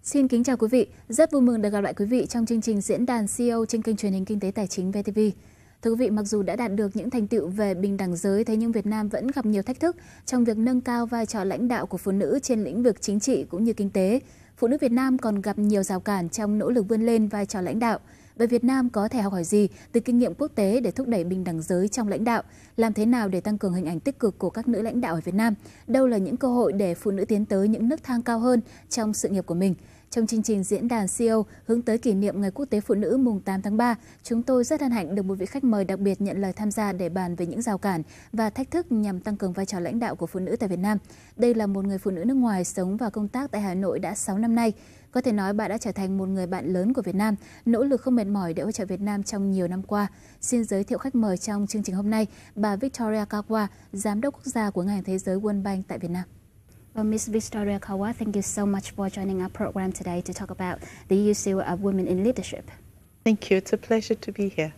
Xin kính chào quý vị, rất vui mừng được gặp lại quý vị trong chương trình diễn đàn CEO trên kênh truyền hình Kinh tế Tài chính VITV. Thưa quý vị, mặc dù đã đạt được những thành tựu về bình đẳng giới, thế nhưng Việt Nam vẫn gặp nhiều thách thức trong việc nâng cao vai trò lãnh đạo của phụ nữ trên lĩnh vực chính trị cũng như kinh tế. Phụ nữ Việt Nam còn gặp nhiều rào cản trong nỗ lực vươn lên vai trò lãnh đạo. Vậy Việt Nam có thể học hỏi gì từ kinh nghiệm quốc tế để thúc đẩy bình đẳng giới trong lãnh đạo? Làm thế nào để tăng cường hình ảnh tích cực của các nữ lãnh đạo ở Việt Nam? Đâu là những cơ hội để phụ nữ tiến tới những nấc thang cao hơn trong sự nghiệp của mình? Trong chương trình diễn đàn CEO hướng tới kỷ niệm Ngày Quốc tế Phụ nữ mùng 8 tháng 3, chúng tôi rất hân hạnh được một vị khách mời đặc biệt nhận lời tham gia để bàn về những rào cản và thách thức nhằm tăng cường vai trò lãnh đạo của phụ nữ tại Việt Nam. Đây là một người phụ nữ nước ngoài sống và công tác tại Hà Nội đã 6 năm nay. Có thể nói bà đã trở thành một người bạn lớn của Việt Nam, nỗ lực không mệt mỏi để hỗ trợ Việt Nam trong nhiều năm qua. Xin giới thiệu khách mời trong chương trình hôm nay, bà Victoria Kawa, Giám đốc quốc gia của Ngân hàng Thế giới World Bank tại Việt Nam. Well, Ms. Victoria Kawa, thank you so much for joining our program today to talk about the issue of women in leadership. Thank you. It's a pleasure to be here.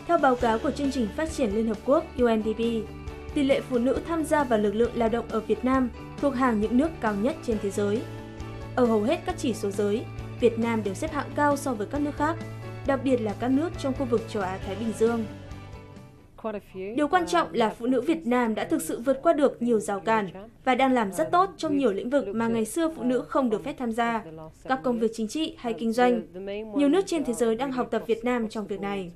Theo báo cáo của Chương trình Phát triển Liên Hợp Quốc UNDP, tỷ lệ phụ nữ tham gia vào lực lượng lao động ở Việt Nam thuộc hàng những nước cao nhất trên thế giới. Ở hầu hết các chỉ số giới, Việt Nam đều xếp hạng cao so với các nước khác, đặc biệt là các nước trong khu vực châu Á-Thái Bình Dương. Điều quan trọng là phụ nữ Việt Nam đã thực sự vượt qua được nhiều rào cản và đang làm rất tốt trong nhiều lĩnh vực mà ngày xưa phụ nữ không được phép tham gia, các công việc chính trị hay kinh doanh. Nhiều nước trên thế giới đang học tập Việt Nam trong việc này.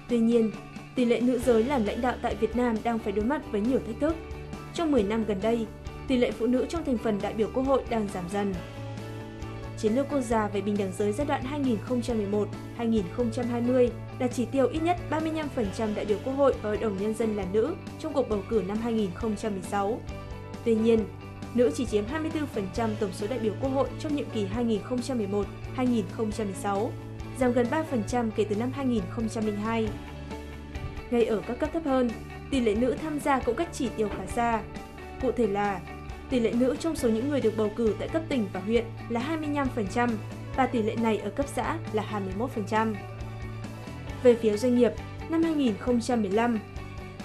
Tuy nhiên, tỷ lệ nữ giới làm lãnh đạo tại Việt Nam đang phải đối mặt với nhiều thách thức. Trong 10 năm gần đây, tỷ lệ phụ nữ trong thành phần đại biểu Quốc hội đang giảm dần. Chiến lược quốc gia về bình đẳng giới giai đoạn 2011-2020 đặt chỉ tiêu ít nhất 35% đại biểu Quốc hội và Hội đồng Nhân dân là nữ trong cuộc bầu cử năm 2016. Tuy nhiên, nữ chỉ chiếm 24% tổng số đại biểu Quốc hội trong nhiệm kỳ 2011-2016, giảm gần 3% kể từ năm 2002. Ngay ở các cấp thấp hơn, tỷ lệ nữ tham gia cũng cách chỉ tiêu khá xa. Cụ thể là, tỷ lệ nữ trong số những người được bầu cử tại cấp tỉnh và huyện là 25% và tỷ lệ này ở cấp xã là 21%. Về phía doanh nghiệp, năm 2015,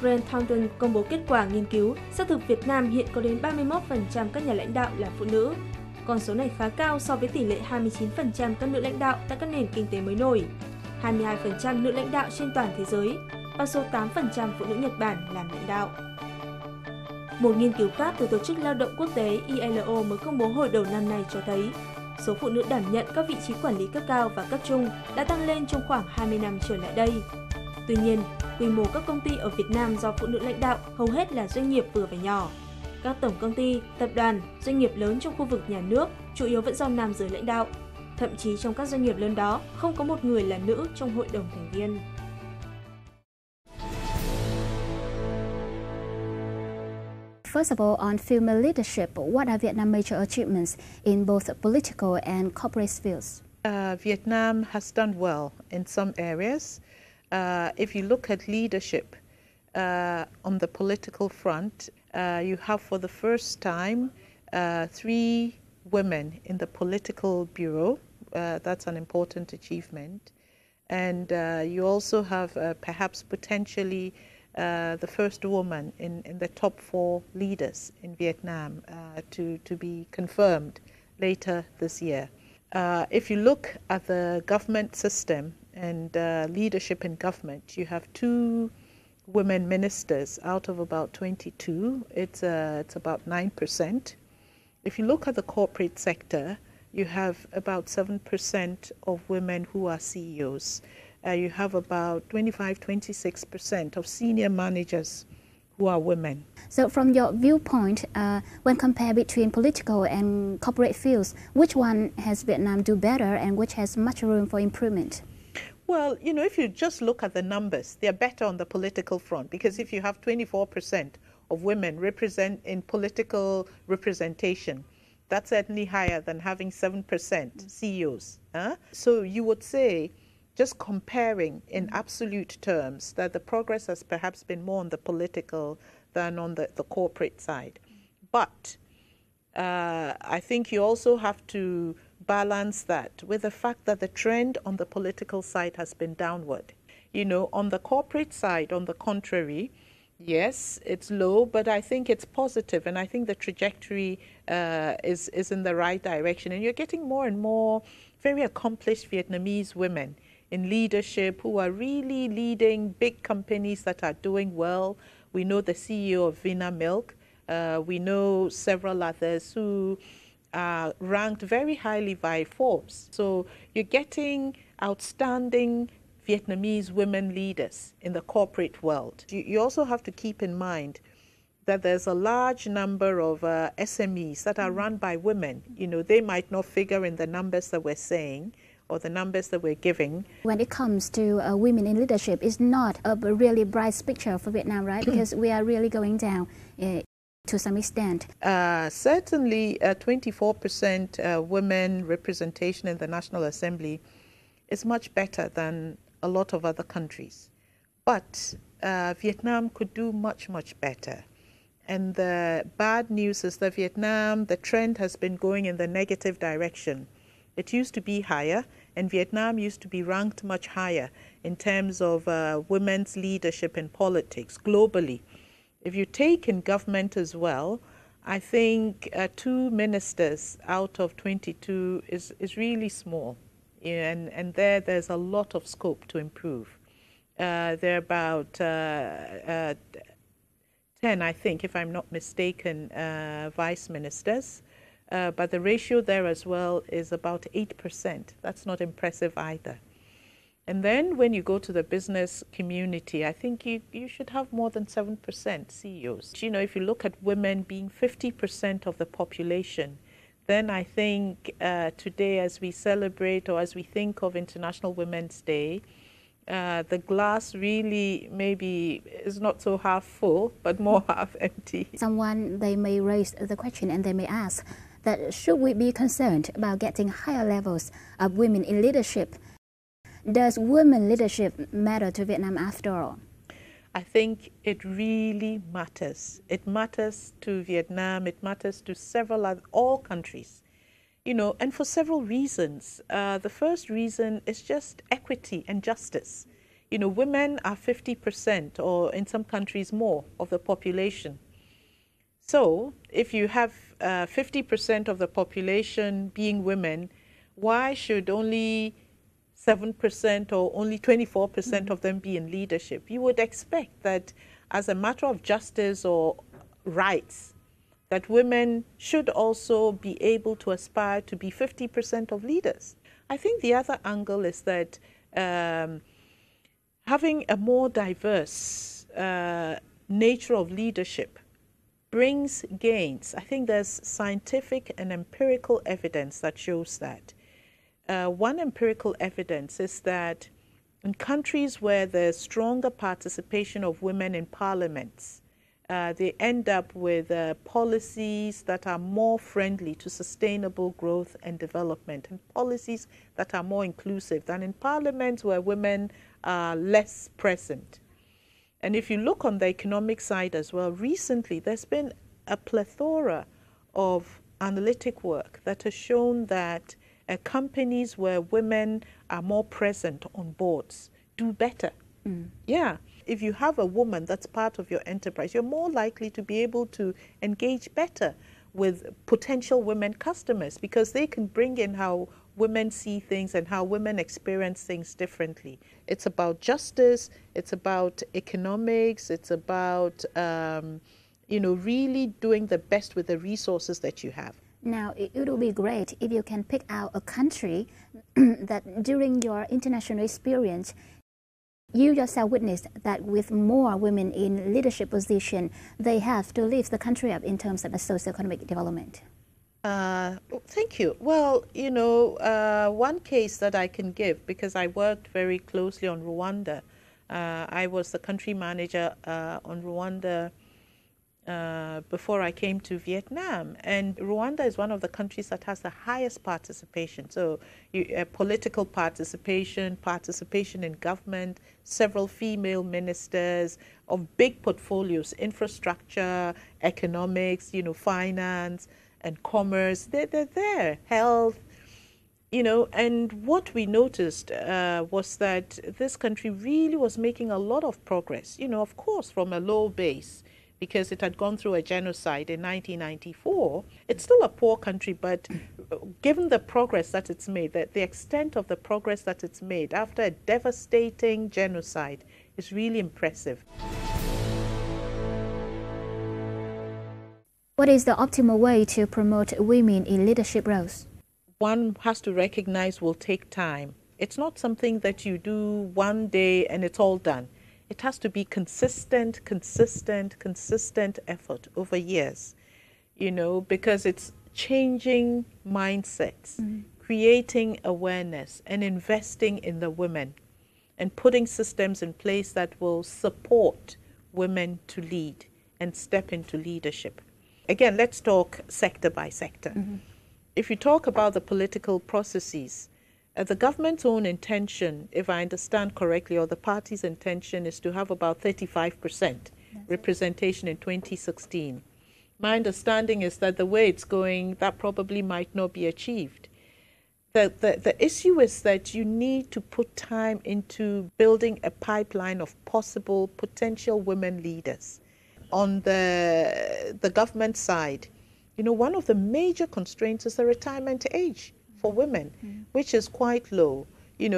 Grant Thornton công bố kết quả nghiên cứu xác thực Việt Nam hiện có đến 31% các nhà lãnh đạo là phụ nữ. Con số này khá cao so với tỷ lệ 29% các nữ lãnh đạo tại các nền kinh tế mới nổi, 22% nữ lãnh đạo trên toàn thế giới và số 8% phụ nữ Nhật Bản làm lãnh đạo. Một nghiên cứu khác từ Tổ chức Lao động Quốc tế ILO mới công bố hồi đầu năm nay cho thấy số phụ nữ đảm nhận các vị trí quản lý cấp cao và cấp trung đã tăng lên trong khoảng 20 năm trở lại đây. Tuy nhiên, quy mô các công ty ở Việt Nam do phụ nữ lãnh đạo hầu hết là doanh nghiệp vừa và nhỏ. Các tổng công ty, tập đoàn, doanh nghiệp lớn trong khu vực nhà nước chủ yếu vẫn do nam giới lãnh đạo. Thậm chí trong các doanh nghiệp lớn đó không có một người là nữ trong hội đồng thành viên. First of all, on female leadership, what are Vietnam's major achievements in both political and corporate fields? Vietnam has done well in some areas. If you look at leadership on the political front, you have for the first time 3 women in the political bureau. That's an important achievement. And you also have perhaps potentially the first woman in the top 4 leaders in Vietnam to be confirmed later this year. If you look at the government system and leadership in government, you have 2 women ministers out of about 22. It's about 9%. If you look at the corporate sector, you have about 7% of women who are CEOs. You have about 25-26% of senior managers who are women. So from your viewpoint, when compared between political and corporate fields, which one has Vietnam do better and which has much room for improvement? Well, you know, if you just look at the numbers, they're better on the political front, because if you have 24% of women represent in political representation, that's certainly higher than having 7% CEOs. So you would say, just comparing in absolute terms, that the progress has perhaps been more on the political than on the corporate side. But I think you also have to balance that with the fact that the trend on the political side has been downward. On the corporate side, on the contrary, yes, it's low, but I think it's positive, and I think the trajectory is in the right direction. And you're getting more and more very accomplished Vietnamese women in leadership who are really leading big companies that are doing well. We know the CEO of Vinamilk. We know several others who are ranked very highly by Forbes. So you're getting outstanding Vietnamese women leaders in the corporate world. You also have to keep in mind that there's a large number of SMEs that are run by women. They might not figure in the numbers that we're saying or the numbers that we're giving. When it comes to women in leadership, it's not a really bright picture for Vietnam, right? Because we are really going down to some extent. Certainly, 24% women representation in the National Assembly is much better than a lot of other countries. But Vietnam could do much, much better. And the bad news is that Vietnam, the trend has been going in the negative direction. It used to be higher, and Vietnam used to be ranked much higher in terms of women's leadership in politics globally. If you take in government as well, I think 2 ministers out of 22 is really small. And there's a lot of scope to improve. There are about 10, I think, if I'm not mistaken, vice ministers. But the ratio there as well is about 8%. That's not impressive either. And then when you go to the business community, I think you should have more than 7% CEOs. If you look at women being 50% of the population, then I think today, as we celebrate or as we think of International Women's Day, the glass really maybe is not so half full, but more half empty. Someone, they may raise the question and they may ask that should we be concerned about getting higher levels of women in leadership? Does women leadership matter to Vietnam after all? I think it really matters. It matters to Vietnam. It matters to all countries, and for several reasons. The first reason is just equity and justice. Women are 50% or in some countries more of the population. So if you have 50% of the population being women, why should only 7% or only 24% of them be in leadership? You would expect that as a matter of justice or rights, that women should also be able to aspire to be 50% of leaders. I think the other angle is that having a more diverse nature of leadership brings gains. I think there's scientific and empirical evidence that shows that. One empirical evidence is that in countries where there's stronger participation of women in parliaments, they end up with policies that are more friendly to sustainable growth and development, and policies that are more inclusive than in parliaments where women are less present. And if you look on the economic side as well, recently there's been a plethora of analytic work that has shown that companies where women are more present on boards do better. Yeah. If you have a woman that's part of your enterprise, you're more likely to be able to engage better with potential women customers because they can bring in how women see things and how women experience things differently. It's about justice, it's about economics, it's about, really doing the best with the resources that you have. Now, it would be great if you can pick out a country that during your international experience, you yourself witnessed that with more women in leadership position, they have to lift the country up in terms of the socioeconomic development. Thank you. Well, one case that I can give, because I worked very closely on Rwanda. I was the country manager on Rwanda before I came to Vietnam. And Rwanda is one of the countries that has the highest participation. So political participation, participation in government, several female ministers of big portfolios, infrastructure, economics, finance and commerce. They're there, health. And what we noticed was that this country really was making a lot of progress, of course, from a low base, because it had gone through a genocide in 1994. It's still a poor country, but given the progress that it's made, the extent of the progress that it's made after a devastating genocide is really impressive. What is the optimal way to promote women in leadership roles? One has to recognize will take time. It's not something that you do one day and it's all done. It has to be consistent effort over years, because it's changing mindsets, creating awareness and investing in the women and putting systems in place that will support women to lead and step into leadership. Again, let's talk sector by sector. If you talk about the political processes, the government's own intention, if I understand correctly, or the party's intention, is to have about 35% representation in 2016. My understanding is that the way it's going, that probably might not be achieved. The issue is that you need to put time into building a pipeline of possible potential women leaders. On the government side, one of the major constraints is the retirement age for women, which is quite low.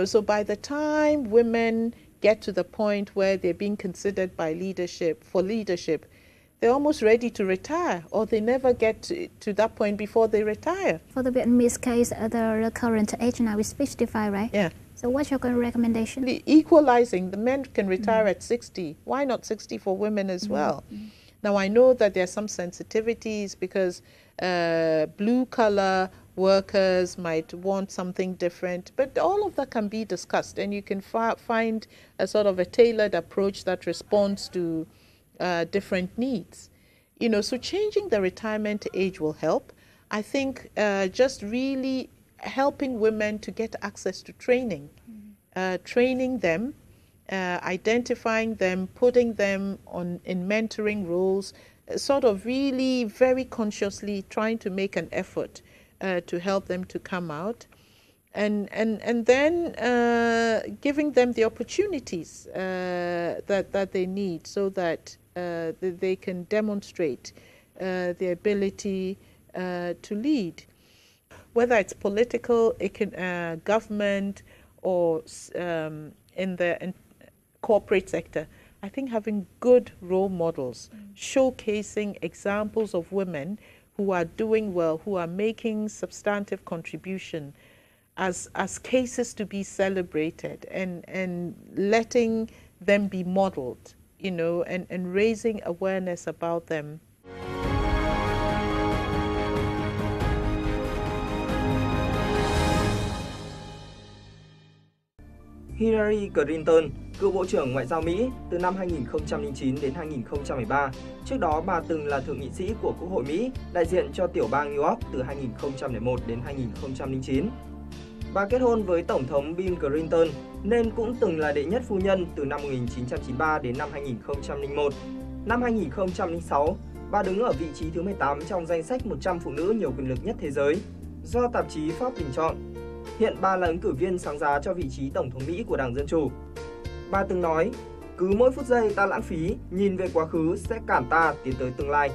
So by the time women get to the point where they're being considered for leadership, they're almost ready to retire, or they never get to that point before they retire. For the Vietnamese case, the current age now is 55, right? Yeah. So what's your recommendation? Equalizing, the men can retire at 60. Why not 60 for women as well? Now, I know that there are some sensitivities because blue-collar workers might want something different, but all of that can be discussed, and you can find a sort of a tailored approach that responds to different needs. So changing the retirement age will help. I think just really helping women to get access to training, training them, identifying them, putting them in mentoring roles, sort of really very consciously trying to make an effort to help them to come out, and then giving them the opportunities that they need so that they can demonstrate the ability to lead. Whether it's political, government, or in the corporate sector, I think having good role models, showcasing examples of women who are doing well, who are making substantive contribution as cases to be celebrated, and letting them be modeled, and raising awareness about them. Hillary Clinton, cựu Bộ trưởng Ngoại giao Mỹ từ năm 2009 đến 2013. Trước đó, bà từng là thượng nghị sĩ của Quốc hội Mỹ, đại diện cho tiểu bang New York từ 2001 đến 2009. Bà kết hôn với Tổng thống Bill Clinton nên cũng từng là đệ nhất phu nhân từ năm 1993 đến năm 2001. Năm 2006, bà đứng ở vị trí thứ 18 trong danh sách 100 phụ nữ nhiều quyền lực nhất thế giới do tạp chí Forbes bình chọn. Hiện bà là ứng cử viên sáng giá cho vị trí Tổng thống Mỹ của Đảng Dân Chủ. Bà từng nói, cứ mỗi phút giây ta lãng phí, nhìn về quá khứ sẽ cản ta tiến tới tương lai.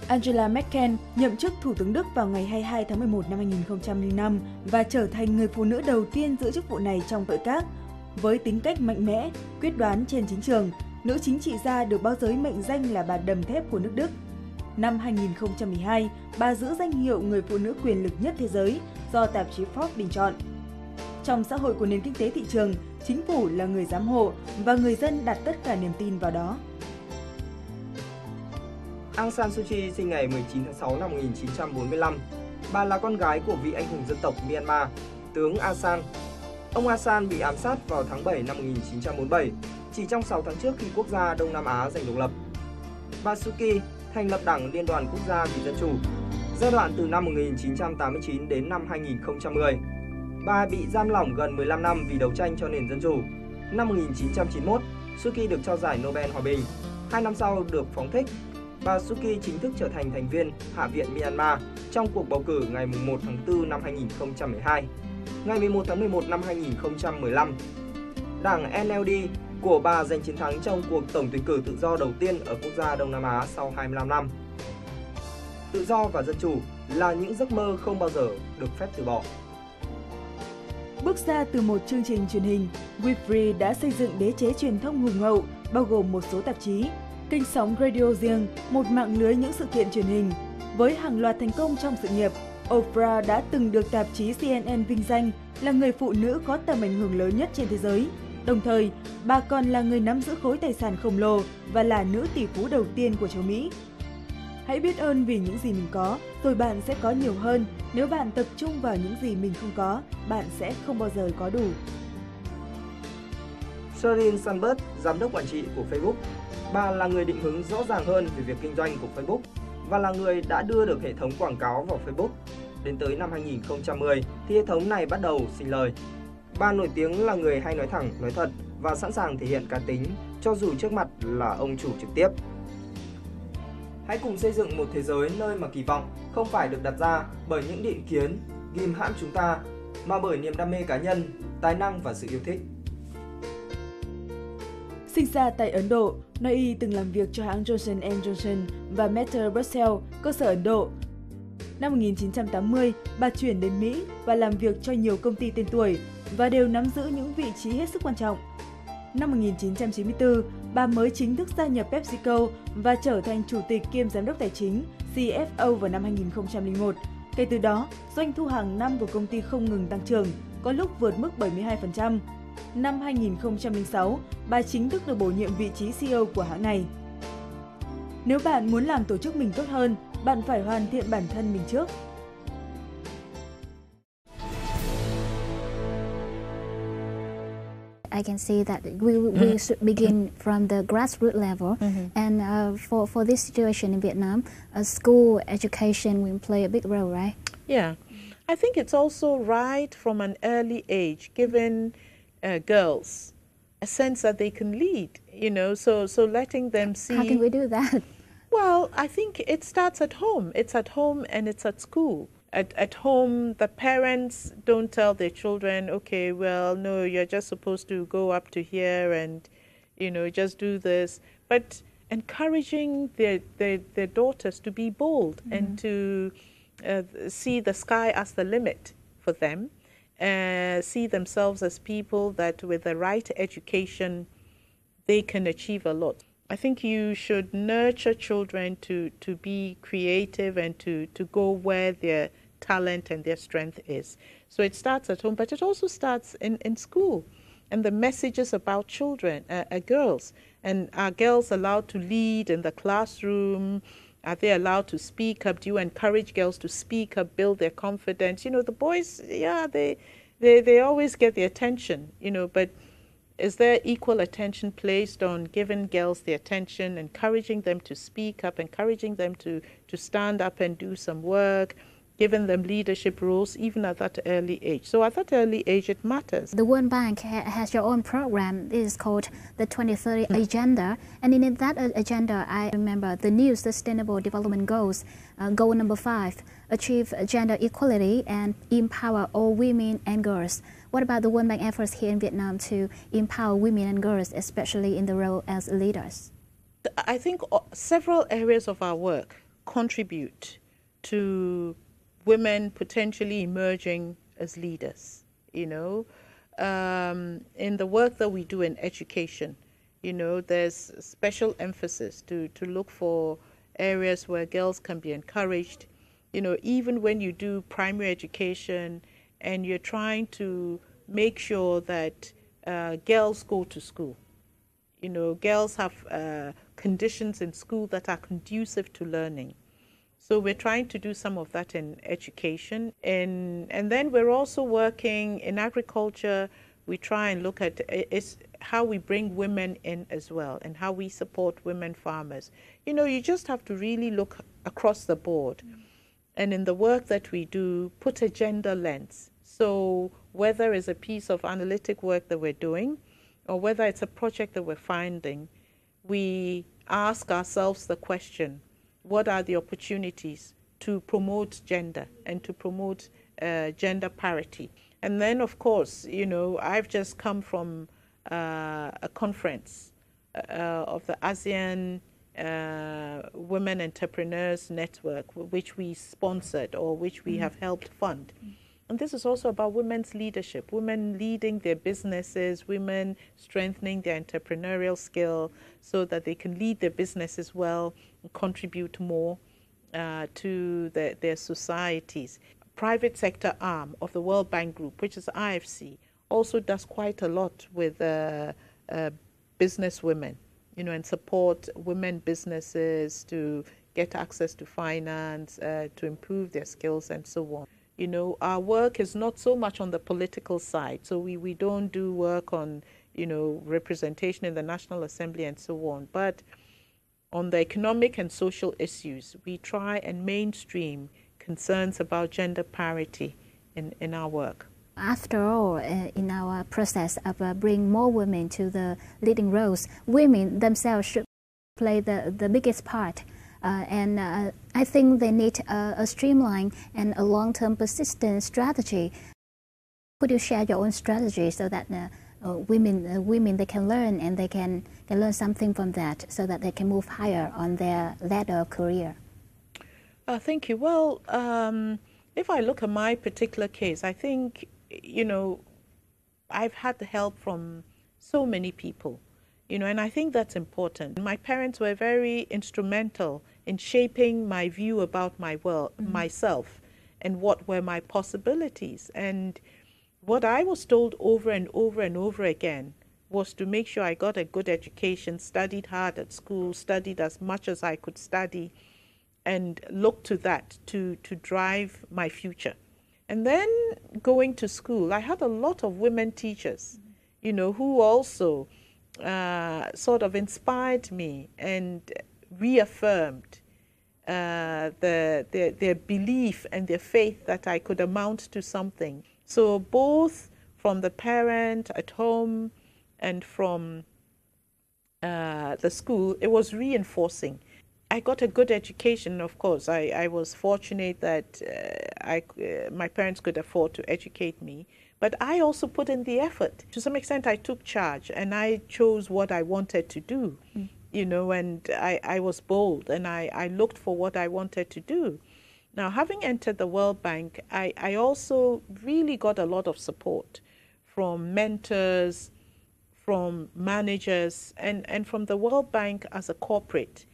Angela Merkel nhậm chức Thủ tướng Đức vào ngày 22 tháng 11 năm 2005 và trở thành người phụ nữ đầu tiên giữ chức vụ này trong nội các. Với tính cách mạnh mẽ, quyết đoán trên chính trường, nữ chính trị gia được báo giới mệnh danh là bà đầm thép của nước Đức. Năm 2012, bà giữ danh hiệu người phụ nữ quyền lực nhất thế giới do tạp chí Forbes bình chọn. Trong xã hội của nền kinh tế thị trường, chính phủ là người giám hộ và người dân đặt tất cả niềm tin vào đó. Aung San Suu Kyi sinh ngày 19 tháng 6 năm 1945. Bà là con gái của vị anh hùng dân tộc Myanmar, tướng A San. Ông A San bị ám sát vào tháng 7 năm 1947, chỉ trong 6 tháng trước khi quốc gia Đông Nam Á giành độc lập. Bà Suu Kyi thành lập Đảng Liên đoàn Quốc gia vì Dân chủ, giai đoạn từ năm 1989 đến năm 2010. Bà bị giam lỏng gần 15 năm vì đấu tranh cho nền dân chủ. Năm 1991, Suu Kyi được trao giải Nobel Hòa bình. 2 năm sau được phóng thích. bà Suki chính thức trở thành thành viên Hạ viện Myanmar trong cuộc bầu cử ngày 1 tháng 4 năm 2012. Ngày 11 tháng 11 năm 2015, đảng NLD của bà giành chiến thắng trong cuộc tổng tuyển cử tự do đầu tiên ở quốc gia Đông Nam Á sau 25 năm. Tự do và dân chủ là những giấc mơ không bao giờ được phép từ bỏ. Bước ra từ một chương trình truyền hình, VITV đã xây dựng đế chế truyền thông hùng hậu, bao gồm một số tạp chí, kênh sóng radio riêng, một mạng lưới những sự kiện truyền hình. Với hàng loạt thành công trong sự nghiệp, Oprah đã từng được tạp chí CNN vinh danh là người phụ nữ có tầm ảnh hưởng lớn nhất trên thế giới. Đồng thời, bà còn là người nắm giữ khối tài sản khổng lồ và là nữ tỷ phú đầu tiên của châu Mỹ. Hãy biết ơn vì những gì mình có, rồi bạn sẽ có nhiều hơn. Nếu bạn tập trung vào những gì mình không có, bạn sẽ không bao giờ có đủ. Sheryl Sandberg, giám đốc quản trị của Facebook. Bà là người định hướng rõ ràng hơn về việc kinh doanh của Facebook và là người đã đưa được hệ thống quảng cáo vào Facebook. Đến tới năm 2010 thì hệ thống này bắt đầu sinh lời. Bà nổi tiếng là người hay nói thẳng, nói thật và sẵn sàng thể hiện cá tính cho dù trước mặt là ông chủ trực tiếp. Hãy cùng xây dựng một thế giới nơi mà kỳ vọng không phải được đặt ra bởi những định kiến, ghim hãm chúng ta, mà bởi niềm đam mê cá nhân, tài năng và sự yêu thích. Sinh ra tại Ấn Độ, nơi y từng làm việc cho hãng Johnson & Johnson và Metro Brussels, cơ sở Ấn Độ. Năm 1980, bà chuyển đến Mỹ và làm việc cho nhiều công ty tên tuổi và đều nắm giữ những vị trí hết sức quan trọng. Năm 1994, bà mới chính thức gia nhập PepsiCo và trở thành chủ tịch kiêm giám đốc tài chính CFO vào năm 2001. Kể từ đó, doanh thu hàng năm của công ty không ngừng tăng trưởng, có lúc vượt mức 72%. Năm 2006, bà chính thức được bổ nhiệm vị trí CEO của hãng này. Nếu bạn muốn làm tổ chức mình tốt hơn, bạn phải hoàn thiện bản thân mình trước. I can see that we should begin from the grassroots level, and for this situation in Vietnam, school education will play a big role, right? Yeah, I think it's also right from an early age, giving girls a sense that they can lead, you know, so letting them see. How can we do that? Well, I think it starts at home. It's at home and it's at school. At home, the parents don't tell their children, okay, well, no, you're just supposed to go up to here and, you know, just do this. But encouraging their daughters to be bold and to see the sky as the limit for them, see themselves as people that with the right education, they can achieve a lot. I think you should nurture children to be creative and to go where their talent and their strength is. So it starts at home, but it also starts in school. And the messages about children, girls. And are girls allowed to lead in the classroom? Are they allowed to speak up? Do you encourage girls to speak up, build their confidence? You know, the boys, yeah, they always get the attention, you know, but is there equal attention placed on giving girls the attention, encouraging them to speak up, encouraging them to stand up and do some work, giving them leadership roles even at that early age? So at that early age, it matters. The World Bank has your own program. It is called the 2030 Agenda. And in that agenda, I remember the new Sustainable Development Goals. Goal number 5, achieve gender equality and empower all women and girls. What about the World Bank efforts here in Vietnam to empower women and girls, especially in the role as leaders? I think several areas of our work contribute to women potentially emerging as leaders, you know. In the work that we do in education, you know, there's special emphasis to look for areas where girls can be encouraged. You know, even when you do primary education and you're trying to make sure that girls go to school. You know, girls have conditions in school that are conducive to learning. So we're trying to do some of that in education. And then we're also working in agriculture. We try and look at how we bring women in as well and how we support women farmers. You know, you just have to really look across the board. And in the work that we do, put a gender lens. So whether it's a piece of analytic work that we're doing or whether it's a project that we're finding, we ask ourselves the question, what are the opportunities to promote gender and to promote gender parity. And then, of course, you know, I've just come from a conference of the ASEAN Women Entrepreneurs Network, which we sponsored or which we have helped fund. And this is also about women's leadership, women leading their businesses, women strengthening their entrepreneurial skill so that they can lead their businesses well and contribute more to their societies. Private sector arm of the World Bank Group, which is IFC, also does quite a lot with business women, you know, and support women businesses to get access to finance, to improve their skills and so on. You know, our work is not so much on the political side. So we don't do work on, you know, representation in the National Assembly and so on. But on the economic and social issues, we try and mainstream concerns about gender parity in our work. After all, in our process of bringing more women to the leading roles, women themselves should play the biggest part. And I think they need a streamlined and a long-term persistent strategy. Could you share your own strategy so that women they can learn and they can learn something from that so that they can move higher on their ladder of career? Thank you. Well, if I look at my particular case, I think, you know, I've had the help from so many people. You know, and I think that's important. My parents were very instrumental in shaping my view about my world, myself, and what were my possibilities. And what I was told over and over and over again was to make sure I got a good education, studied hard at school, studied as much as I could study, and looked to that to drive my future. And then going to school, I had a lot of women teachers, you know, who also sort of inspired me and reaffirmed their belief and their faith that I could amount to something. So both from the parent at home and from the school, it was reinforcing. I got a good education, of course. I was fortunate that my parents could afford to educate me. But I also put in the effort. To some extent, I took charge and I chose what I wanted to do, you know, and I was bold and I looked for what I wanted to do. Now, having entered the World Bank, I also really got a lot of support from mentors, from managers, and from the World Bank as a corporate,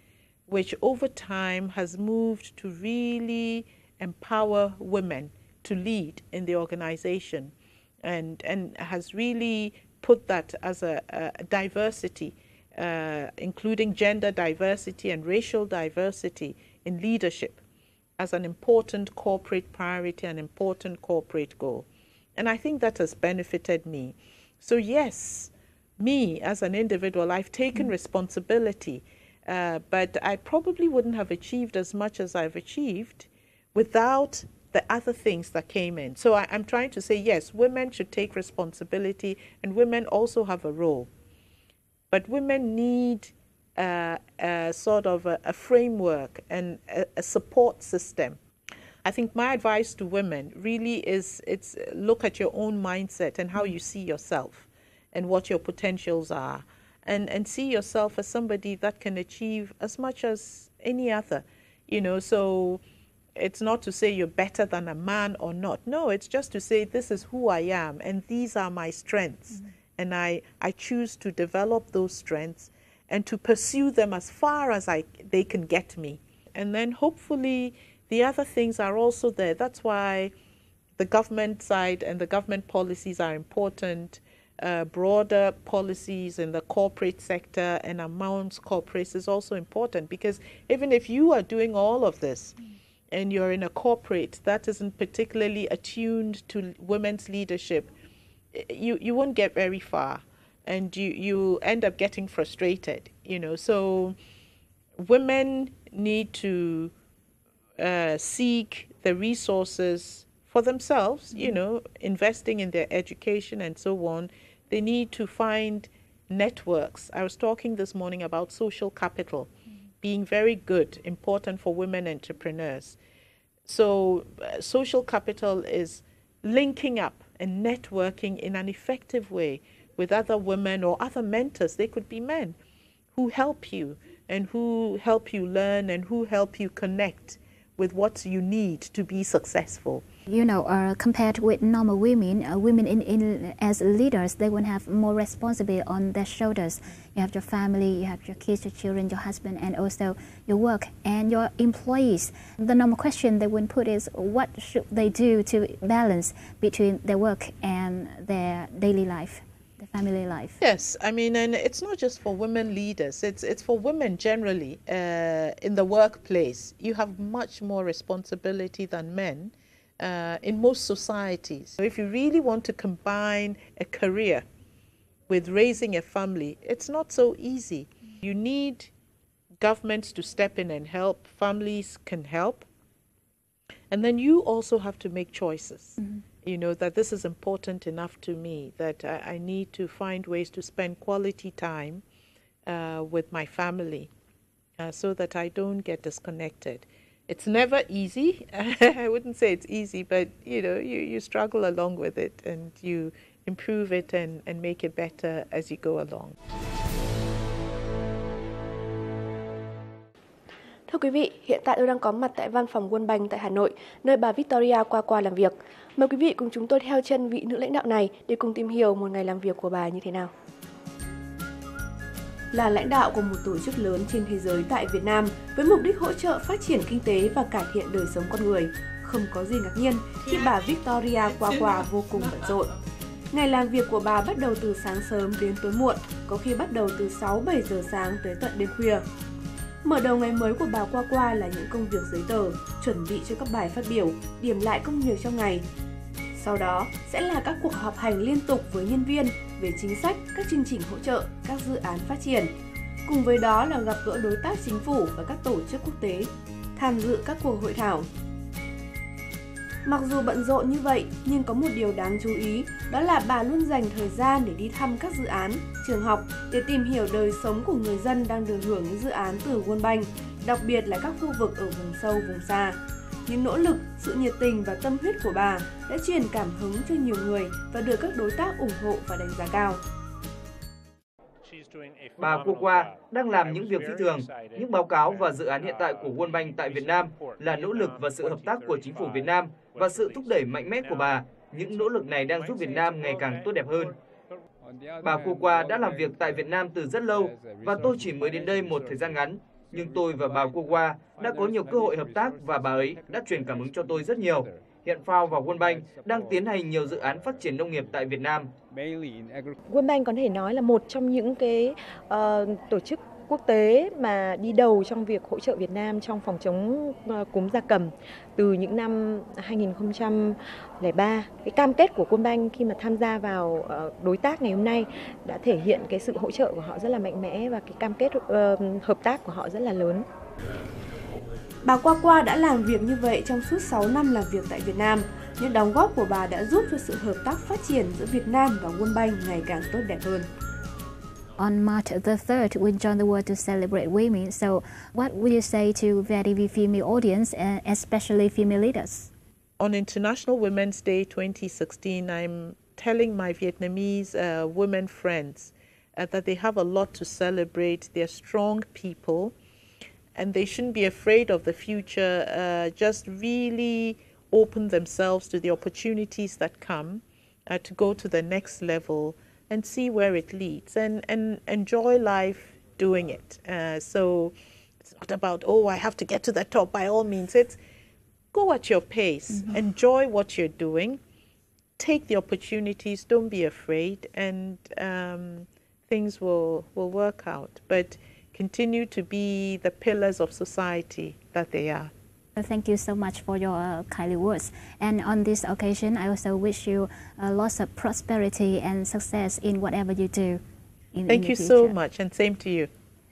which over time has moved to really empower women to lead in the organization. And has really put that as a diversity, including gender diversity and racial diversity in leadership as an important corporate priority, an important corporate goal. And I think that has benefited me. So yes, me as an individual, I've taken responsibility, but I probably wouldn't have achieved as much as I've achieved without the other things that came in. So I'm trying to say, yes, women should take responsibility and women also have a role. But women need sort of a framework and a support system. I think my advice to women really is it's look at your own mindset and how you see yourself and what your potentials are. And see yourself as somebody that can achieve as much as any other, you know, so it's not to say you're better than a man or not. No, it's just to say this is who I am and these are my strengths. And I choose to develop those strengths and to pursue them as far as they can get me. And then hopefully the other things are also there. That's why the government side and the government policies are important. Broader policies in the corporate sector and amongst corporates is also important, because even if you are doing all of this, and you're in a corporate that isn't particularly attuned to women's leadership, you won't get very far, and you end up getting frustrated, you know. So women need to seek the resources for themselves, you know, investing in their education and so on. They need to find networks. I was talking this morning about social capital. being very good, important for women entrepreneurs. So social capital is linking up and networking in an effective way with other women or other mentors. They could be men who help you and who help you learn and who help you connect with what you need to be successful. You know, compared with normal women, women as leaders, they will have more responsibility on their shoulders. You have your family, you have your kids, your children, your husband, and also your work and your employees. The normal question they would put is, what should they do to balance between their work and their daily life, their family life? Yes, I mean, and it's not just for women leaders, it's for women generally. In the workplace, you have much more responsibility than men. In most societies. So if you really want to combine a career with raising a family, it's not so easy. You need governments to step in and help, families can help, and then you also have to make choices. You know, that this is important enough to me, that I need to find ways to spend quality time with my family so that I don't get disconnected. It's never easy. I wouldn't say it's easy, but you know, you struggle along with it and you improve it and make it better as you go along. Thưa quý vị, hiện tại tôi đang có mặt tại văn phòng World Bank tại Hà Nội, nơi bà Victoria qua làm việc. Mời quý vị cùng chúng tôi theo chân vị nữ lãnh đạo này để cùng tìm hiểu một ngày làm việc của bà như thế nào. Là lãnh đạo của một tổ chức lớn trên thế giới tại Việt Nam với mục đích hỗ trợ phát triển kinh tế và cải thiện đời sống con người. Không có gì ngạc nhiên khi bà Victoria qua vô cùng bận rộn. Ngày làm việc của bà bắt đầu từ sáng sớm đến tối muộn, có khi bắt đầu từ 6-7 giờ sáng tới tận đêm khuya. Mở đầu ngày mới của bà qua là những công việc giấy tờ, chuẩn bị cho các bài phát biểu, điểm lại công việc trong ngày. Sau đó sẽ là các cuộc họp hành liên tục với nhân viên về chính sách, các chương trình hỗ trợ, các dự án phát triển. Cùng với đó là gặp gỡ đối tác chính phủ và các tổ chức quốc tế, tham dự các cuộc hội thảo. Mặc dù bận rộn như vậy, nhưng có một điều đáng chú ý, đó là bà luôn dành thời gian để đi thăm các dự án, trường học để tìm hiểu đời sống của người dân đang được hưởng những dự án từ World Bank, đặc biệt là các khu vực ở vùng sâu, vùng xa. Những nỗ lực, sự nhiệt tình và tâm huyết của bà đã truyền cảm hứng cho nhiều người và được các đối tác ủng hộ và đánh giá cao. Bà qua đang làm những việc phi thường. Những báo cáo và dự án hiện tại của World Bank tại Việt Nam là nỗ lực và sự hợp tác của chính phủ Việt Nam và sự thúc đẩy mạnh mẽ của bà. Những nỗ lực này đang giúp Việt Nam ngày càng tốt đẹp hơn. Bà qua đã làm việc tại Việt Nam từ rất lâu và tôi chỉ mới đến đây một thời gian ngắn. Nhưng tôi và bà qua đã có nhiều cơ hội hợp tác và bà ấy đã truyền cảm hứng cho tôi rất nhiều. Hiện FAO và World Bank đang tiến hành nhiều dự án phát triển nông nghiệp tại Việt Nam. World Bank có thể nói là một trong những cái tổ chức quốc tế mà đi đầu trong việc hỗ trợ Việt Nam trong phòng chống cúm gia cầm từ những năm 2003. Cái cam kết của World Bank khi mà tham gia vào đối tác ngày hôm nay đã thể hiện cái sự hỗ trợ của họ rất là mạnh mẽ và cái cam kết hợp tác của họ rất là lớn. Bà qua đã làm việc như vậy trong suốt 6 năm làm việc tại Việt Nam. Những đóng góp của bà đã giúp cho sự hợp tác phát triển giữa Việt Nam và World Bank ngày càng tốt đẹp hơn. On March the 3rd, we join the world to celebrate women. So, what would you say to VITV female audience, especially female leaders? On International Women's Day 2016, I'm telling my Vietnamese women friends that they have a lot to celebrate. They're strong people, and they shouldn't be afraid of the future. Just really open themselves to the opportunities that come to go to the next level and see where it leads and enjoy life doing it. So it's not about, oh, I have to get to the top by all means. It's go at your pace, enjoy what you're doing, take the opportunities, don't be afraid, and things will work out. But continue to be the pillars of society that they are. Thank you so much for your kindly words. And on this occasion, I also wish you lots of prosperity and success in whatever you do. Thank you so much, and same to you.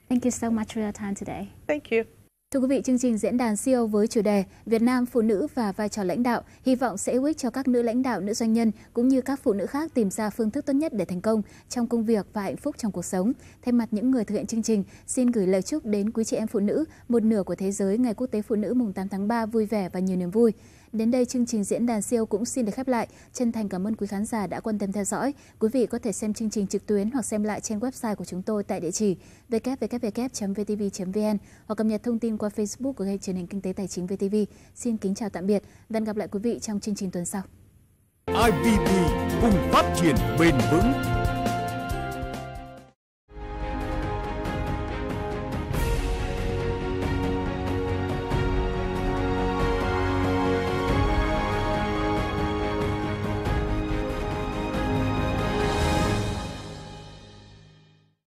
Thank you so much for your time today. Thank you. Thưa quý vị, chương trình diễn đàn CEO với chủ đề Việt Nam phụ nữ và vai trò lãnh đạo hy vọng sẽ hữu ích cho các nữ lãnh đạo, nữ doanh nhân cũng như các phụ nữ khác tìm ra phương thức tốt nhất để thành công trong công việc và hạnh phúc trong cuộc sống. Thay mặt những người thực hiện chương trình, xin gửi lời chúc đến quý chị em phụ nữ, một nửa của thế giới, Ngày Quốc tế Phụ nữ mùng 8 tháng 3 vui vẻ và nhiều niềm vui. Đến đây, chương trình diễn đàn CEO cũng xin được khép lại. Chân thành cảm ơn quý khán giả đã quan tâm theo dõi. Quý vị có thể xem chương trình trực tuyến hoặc xem lại trên website của chúng tôi tại địa chỉ www.vtv.vn hoặc cập nhật thông tin qua Facebook của kênh truyền hình kinh tế tài chính VTV. Xin kính chào tạm biệt và hẹn gặp lại quý vị trong chương trình tuần sau. IPP cùng phát triển bền vững.